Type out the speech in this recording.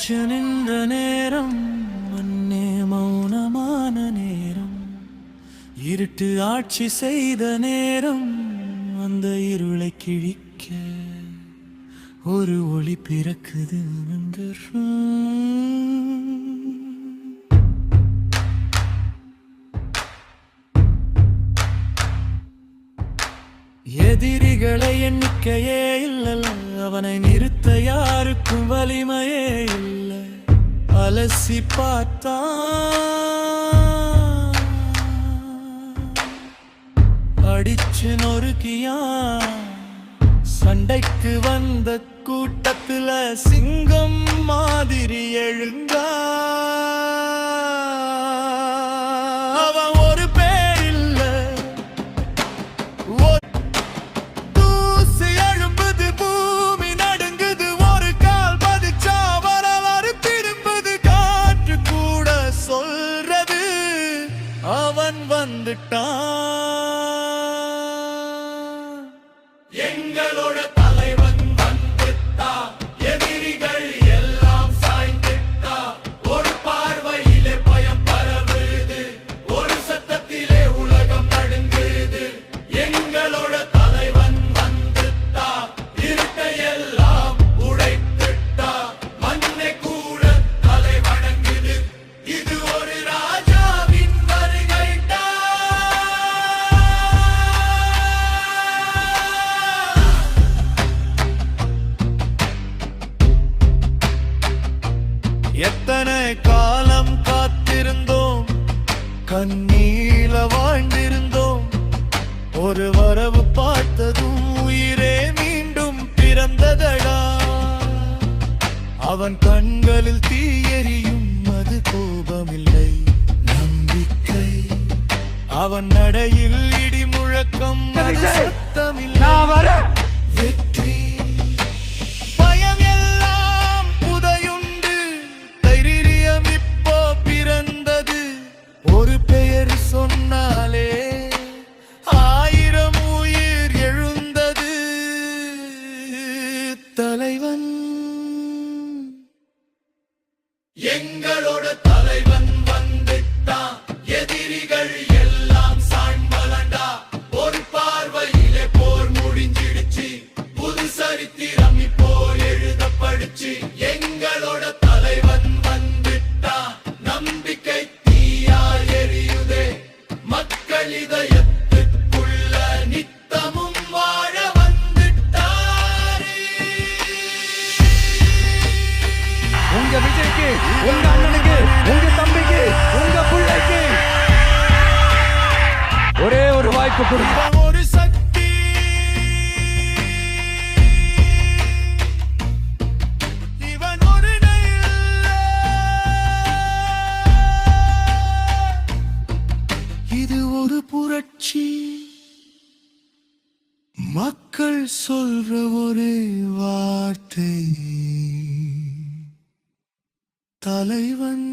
படிச்சு நின்ற நேரம், மண்ணே மௌனமான நேரம், இருட்டு ஆட்சி செய்த நேரம், அந்த இருளை கிழிக்க ஒரு ஒளி பிறக்குது. எதிரிகளை எண்ணிக்கையே இல்ல, அவனை நிறுத்த யாருக்கும் வலிமையே இல்லை. அலசி பார்த்தா அடிச்சு நொறுக்கியா, சண்டைக்கு வந்த கூட்டத்துல சிங்கம் மாதிரி எழுந்தா. அவன் ஒரு பேர் இல்ல, தூசி எழும்புது, பூமி நடுங்குது, ஒரு கால் பதிச்சா வரலாறு திரும்புது. காற்று கூட சொல்றது அவன் வந்துட்டான். எங்களோட தலைவன் வந்துட்டா, எதிரிகள் எல்லாம் சாய்ந்துட்டா. ஒரு பார்வையிலே பயம் பரவுது, ஒரு சத்தத்திலே உலகம் நடுங்குது. எங்களோட தலைவன் வந்துட்டா, இருட்டை எல்லாம் உடைத்துட்டா. மண்ணை கூட தலை வணங்குது, இது ஒரு ராஜாவின் வருகைட்டா. எத்தனை காலம் காத்திருந்தோம், கண்ணீல வாழ்ந்திருந்தோம். ஒரு வரவு பார்த்ததும் உயிரே மீண்டும் பிறந்ததடா. அவன் கண்களில் தீயெறியும், அது கோபமில்லை, நம்பிக்கை. அவன் நடையில் இடி முழக்கம், அது சத்தமில்லை, வெற்றி. பயம் எல்லாம் புதையுண்டு, தைரியம் இப்போ பிறந்தது. ஒரு பெயர் சொன்னாலே 1000 உயிர் எழுந்தது. தலைவன், எங்களோட தலைவன் வந்துட்டான். எதிரிகள் எல்லாம் சாய்மலண்டா. ஒரு பார்வையிலே போர் முடிஞ்சிடுச்சு, புது சரித்திரம் இப்போ எழுதப்படுச்சு. எங்களோட தலைவன் வந்துட்டான், நம்பிக்கை தீயாய் எரியுதே. மக்கள் இதயத்துக்குள்ள நித்தமும் வாழ வந்துட்டாரே. உங்க விஜய்க்கு, உங்க அண்ணனுக்கு, உங்க தம்பிக்கு, உங்க பிள்ளைக்கு ஒரே ஒரு வாய்ப்பு கொடுங்க. இவன் ஒரு சக்தி, இவன் ஒரு நெய்யில்ல. இது ஒரு புரட்சி, மக்கள் சொல்ற ஒரே வார்த்தை, தலைவன்.